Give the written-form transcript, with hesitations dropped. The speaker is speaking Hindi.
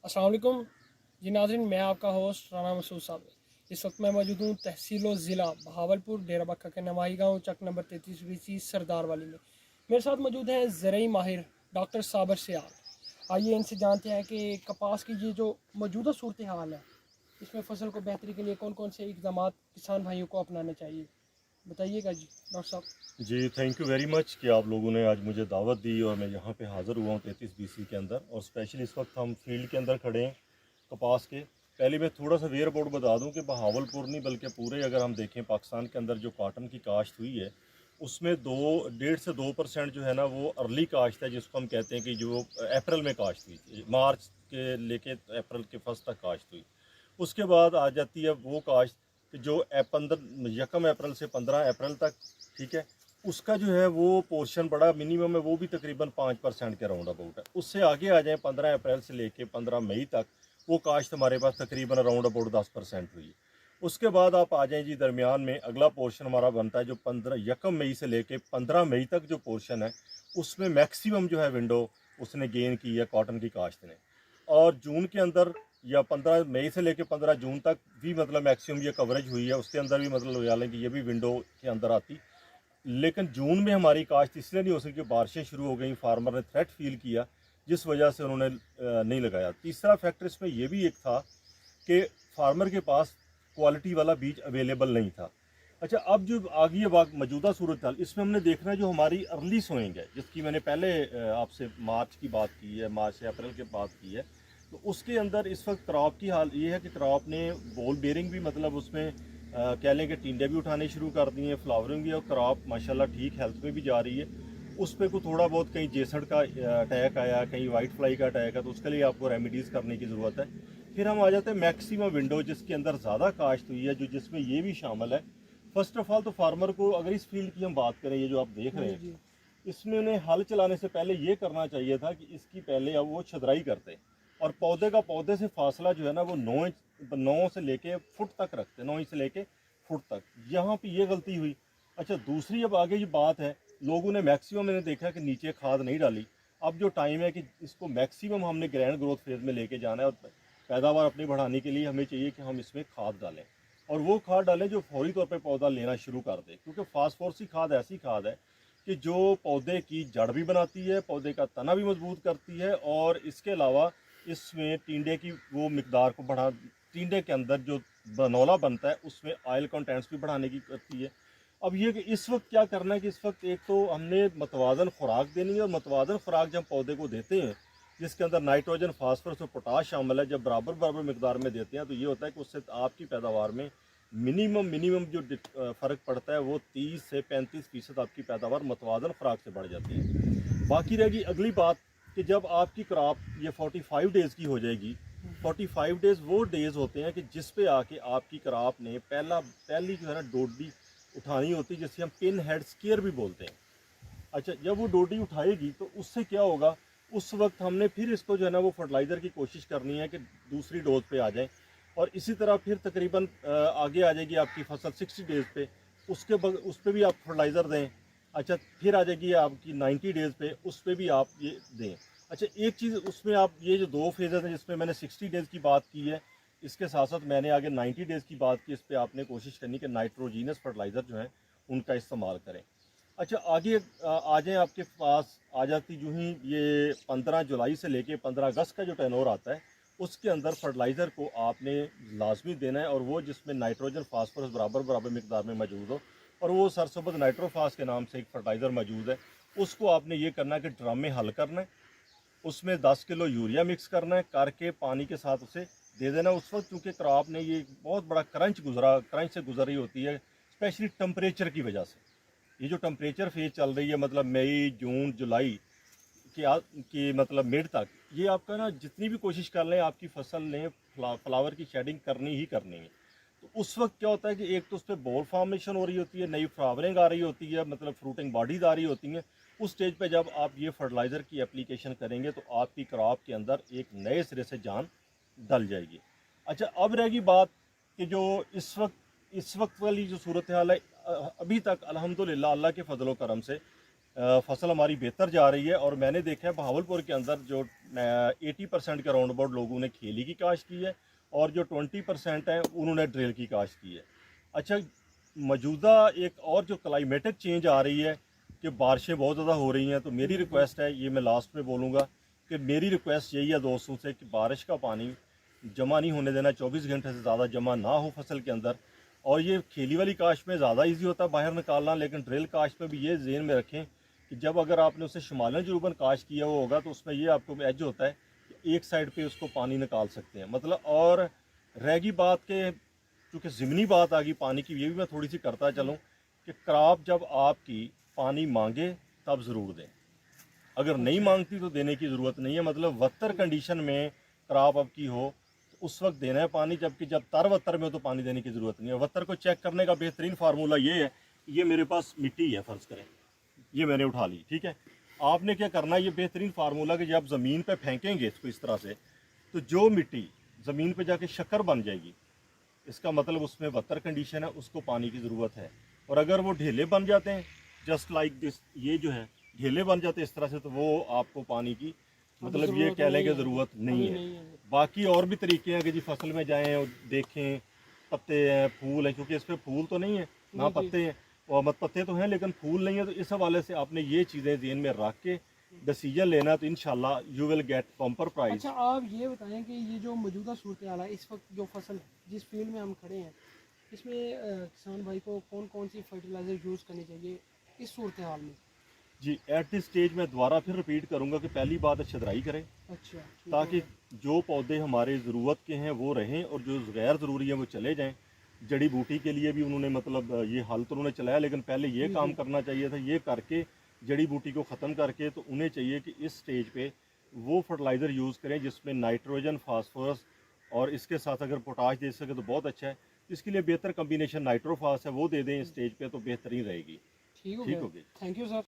अस्सलाम वालेकुम जी नाज़रीन, मैं आपका होस्ट राना मसूद साहब। इस वक्त मैं मौजूद हूँ तहसील ज़िला बहावलपुर डेरा बक्का के नवाही गाँव चक नंबर 33 सरदार वाली में। मेरे साथ मौजूद हैं ज़रई माहिर डॉक्टर साबर सियाल। आइए इनसे जानते हैं कि कपास की ये जो मौजूदा सूरत हाल है, इसमें फसल को बेहतरी के लिए कौन कौन से इकदाम किसान भाइयों को अपनाने चाहिए, बताइएगा जी डॉक्टर साहब। जी, थैंक यू वेरी मच कि आप लोगों ने आज मुझे दावत दी और मैं यहाँ पे हाज़िर हुआ हूँ 33 BC के अंदर। और स्पेशली इस वक्त हम फील्ड के अंदर खड़े हैं कपास के। पहले मैं थोड़ा सा वेयर अबाउट बता दूँ कि बहावलपुर नहीं बल्कि पूरे अगर हम देखें पाकिस्तान के अंदर जो कॉटन की काश्त हुई है, उसमें 1.5 से 2% जो है ना वो अर्ली काश्त है, जिसको हम कहते हैं कि जो अप्रैल में काश्त हुई थी, मार्च के लेके अप्रैल के फर्स्ट तक काश्त हुई। उसके बाद आ जाती है वो काश्त कि जो 1 अप्रैल से 15 अप्रैल तक, ठीक है, उसका जो है वो पोर्शन बड़ा मिनिमम है, वो भी तकरीबन 5% के राउंड अबाउट है। उससे आगे आ जाए 15 अप्रैल से लेके 15 मई तक, वो काश्त हमारे पास तकरीबन अराउंड अबाउट 10% हुई है। उसके बाद आप आ जाएं जी दरमियान में, अगला पोर्शन हमारा बनता है जो 1 मई से लेके 15 मई तक जो पोर्शन है, उसमें मैक्सिमम जो है विंडो उसने गेन की है कॉटन की काश्त ने। और जून के अंदर या 15 मई से लेके 15 जून तक भी मतलब मैक्सिमम ये कवरेज हुई है, उसके अंदर भी मतलब लगा लें कि ये भी विंडो के अंदर आती। लेकिन जून में हमारी काश्त इसलिए नहीं हो सकी, बारिशें शुरू हो गई, फार्मर ने थ्रेट फील किया, जिस वजह से उन्होंने नहीं लगाया। तीसरा फैक्टर इसमें यह भी एक था कि फार्मर के पास क्वालिटी वाला बीज अवेलेबल नहीं था। अच्छा, अब जो आगे मौजूदा सूरत हाल, इसमें हमने देखना है जो हमारी अर्ली सोइंग है, जिसकी मैंने पहले आपसे मार्च की बात की है, मार्च से अप्रैल की बात की है। तो उसके अंदर इस वक्त क्रॉप की हाल ये है कि क्रॉप ने बॉल बेरिंग भी मतलब उसमें कह लें कि टिंडे भी उठाने शुरू कर दिए हैं, फ्लावरिंग भी, और क्रॉप माशाल्लाह ठीक हेल्थ में भी जा रही है। उस पर को थोड़ा बहुत कहीं जेसड़ का अटैक आया, कहीं वाइट फ्लाई का अटैक है, तो उसके लिए आपको रेमेडीज़ करने की ज़रूरत है। फिर हम आ जाते हैं मैक्सिमम विंडो जिसके अंदर ज़्यादा काश्त हुई है, जो जिसमें ये भी शामिल है। फर्स्ट ऑफ ऑल तो फार्मर को अगर इस फील्ड की हम बात करें, ये जो आप देख रहे जी हैं, जी। इसमें उन्हें हल चलाने से पहले ये करना चाहिए था कि इसकी पहले अब वो छदराई करते और पौधे का पौधे से फासला जो है ना वो 9 इंच 9 से लेके फुट तक रखते, 9 इंच से लेके फुट तक। यहाँ पे ये गलती हुई। अच्छा, दूसरी अब आगे ये बात है, लोगों ने मैक्सिमम मैंने देखा कि नीचे खाद नहीं डाली। अब जो टाइम है कि इसको मैक्सिमम हमने ग्रैंड ग्रोथ फेज में लेके जाना है, और पैदावार अपनी बढ़ाने के लिए हमें चाहिए कि हम इसमें खाद डालें, और वो खाद डालें जो फौरी तौर पे पौधा लेना शुरू कर दे। क्योंकि फास्फोरसी खाद ऐसी खाद है कि जो पौधे की जड़ भी बनाती है, पौधे का तना भी मजबूत करती है, और इसके अलावा इसमें टिंडे की वो मकदार को बढ़ा, टिंडे के अंदर जो बनौला बनता है उसमें ऑयल कंटेंट्स भी बढ़ाने की करती है। अब ये कि इस वक्त क्या करना है कि इस वक्त एक तो हमने मतवाजन खुराक देनी है, और मतवाजन खुराक जब पौधे को देते हैं जिसके अंदर नाइट्रोजन, फास्फोरस और पोटाश शामिल है, जब बराबर बराबर मकदार में देते हैं, तो ये होता है कि उससे आपकी पैदावार में मिनिमम मिनिमम जो फ़र्क पड़ता है वो 30 से 35% आपकी पैदावार मतवाजन खुराक से बढ़ जाती है। बाकी रहेगी अगली बात कि जब आपकी क्रॉप ये 45 डेज़ की हो जाएगी, 45 डेज़ वो डेज़ होते हैं कि जिस पे आके आपकी क्रॉप ने पहली जो है ना डोडी उठानी होती है, जिसे हम पिन हेड स्केयर भी बोलते हैं। अच्छा, जब वो डोडी उठाएगी तो उससे क्या होगा, उस वक्त हमने फिर इसको जो है ना वो फर्टिलाइज़र की कोशिश करनी है कि दूसरी डोज पे आ जाए, और इसी तरह फिर तकरीबन आगे आ जाएगी आपकी फसल 60 डेज़ पे, उस पर भी आप फर्टिलाइज़र दें। अच्छा, फिर आ जाएगी आपकी 90 डेज़ पे, उस पर भी आप ये दें। अच्छा, एक चीज़ उसमें आप ये जो दो फेजेज़ हैं जिसमें मैंने 60 डेज़ की बात की है, इसके साथ साथ मैंने आगे 90 डेज़ की बात की, इस पर आपने कोशिश करनी कि नाइट्रोजीनस फर्टिलाइज़र जो है उनका इस्तेमाल करें। अच्छा, आगे आ जाएँ, आपके पास आ जाती यूँ ही ये 15 जुलाई से लेके 15 अगस्त का जो टेनोर आता है, उसके अंदर फर्टिलाइज़र को आपने लाजमी देना है, और वो जिसमें नाइट्रोजन फास्फोरस बराबर बराबर मकदार में मौजूद हो, और वो सरसब्ज़ नाइट्रोफास के नाम से एक फर्टिलाइज़र मौजूद है। उसको आपने ये करना है कि ड्रम में हल करना है, उसमें 10 किलो यूरिया मिक्स करना है, करके पानी के साथ उसे दे देना। उस वक्त चूँकि क्रॉप ने ये बहुत बड़ा क्रंच से गुजर रही होती है, स्पेशली टेम्परेचर की वजह से। ये जो टेम्परेचर फेज चल रही है, मतलब मई, जून, जुलाई की मतलब मिड तक, ये आपका ना जितनी भी कोशिश कर लें आपकी फसल ने फ्लावर की शेडिंग करनी ही करनी है। तो उस वक्त क्या होता है कि एक तो उस पर बॉल फॉर्मेशन हो रही होती है, नई फ्लावरिंग आ रही होती है, मतलब फ्रूटिंग बॉडीज आ रही होती हैं। उस स्टेज पे जब आप ये फर्टिलाइज़र की एप्लीकेशन करेंगे तो आपकी क्रॉप के अंदर एक नए सिरे से जान डल जाएगी। अच्छा, अब रहेगी बात कि जो इस वक्त वाली जो सूरत हाल है, अभी तक अल्हम्दुलिल्लाह अल्लाह के फजलो करम से फसल हमारी बेहतर जा रही है। और मैंने देखा है बहावलपुर के अंदर जो 80% के राउंड अबाउट लोगों ने खेली की काश्त की है और जो 20% है उन्होंने ड्रिल की काश्त की है। अच्छा, मौजूदा एक और जो क्लाइमेटिक चेंज आ रही है कि बारिशें बहुत ज़्यादा हो रही हैं, तो मेरी रिक्वेस्ट है, ये मैं लास्ट में बोलूँगा कि मेरी रिक्वेस्ट यही है दोस्तों से कि बारिश का पानी जमा नहीं होने देना, 24 घंटे से ज़्यादा जमा ना हो फसल के अंदर। और ये खेली वाली काश्त में ज़्यादा इजी होता है बाहर निकालना, लेकिन ड्रिल काश्त में भी ये ज़हन में रखें कि जब अगर आपने उसे शुमालन जुनूबन काश्त किया हुआ होगा तो उसमें ये आपको एज होता है कि एक साइड पे उसको पानी निकाल सकते हैं मतलब। और रहेगी बात के चूँकि ज़मीनी बात आ गई पानी की, ये भी मैं थोड़ी सी करता चलूँ कि क्रॉप जब आपकी पानी मांगे तब ज़रूर दें, अगर नहीं मांगती तो देने की ज़रूरत नहीं है। मतलब वत्तर कंडीशन में क्रॉप आपकी हो तो उस वक्त देना है पानी, जबकि जब तर वत्तर में हो तो पानी देने की ज़रूरत नहीं है। वत्तर को चेक करने का बेहतरीन फार्मूला ये है, ये मेरे पास मिट्टी है फ़र्ज़ करें, ये मैंने उठा ली, ठीक है। आपने क्या करना है, ये बेहतरीन फार्मूला कि जब ज़मीन पे फेंकेंगे इसको इस तरह से, तो जो मिट्टी ज़मीन पे जाके शक्कर बन जाएगी, इसका मतलब उसमें वत्तर कंडीशन है, उसको पानी की ज़रूरत है। और अगर वो ढेले बन जाते हैं जस्ट लाइक दिस, ये जो है ढेले बन जाते हैं इस तरह से, तो वो आपको पानी की मतलब ये कह लें कि ज़रूरत नहीं है। बाकी और भी तरीके हैं कि जी फसल में जाएं और देखें पत्ते हैं फूल हैं, क्योंकि इस पर फूल तो नहीं है ना पत्ते हैं, और मत पत्ते तो हैं लेकिन फूल नहीं है। तो इस हवाले से आपने ये चीज़ें ज़हन में रख के डिसीजन लेना, तो इंशाल्लाह you will get bumper prize. अच्छा, आप ये बताएं कि ये जो मौजूदा सूरत हाल है इस वक्त, जो फसल जिस फील्ड में हम खड़े हैं, इसमें किसान भाई को कौन कौन सी फर्टिलाइज़र यूज़ करनी चाहिए इस सूरत हाल में? जी, एट दिस स्टेज मैं दोबारा फिर रिपीट करूंगा कि पहली बात है छदराई करें, अच्छा, ठीक ताकि है। जो पौधे हमारे ज़रूरत के हैं वो रहें और जो गैर ज़रूरी हैं वो चले जाएं। जड़ी बूटी के लिए भी उन्होंने मतलब ये हल तो उन्होंने चलाया, लेकिन पहले ये काम करना चाहिए था। ये करके जड़ी बूटी को ख़त्म करके, तो उन्हें चाहिए कि इस स्टेज पे वो फर्टिलाइज़र यूज़ करें जिसमें नाइट्रोजन, फास्फोरस और इसके साथ अगर पोटाश दे सके तो बहुत अच्छा है। इसके लिए बेहतर कम्बिनेशन नाइट्रोफास है, वो दे दें इस स्टेज पे तो बेहतरीन रहेगी। ठीक हो ठीक गया, होगी। Thank you sir.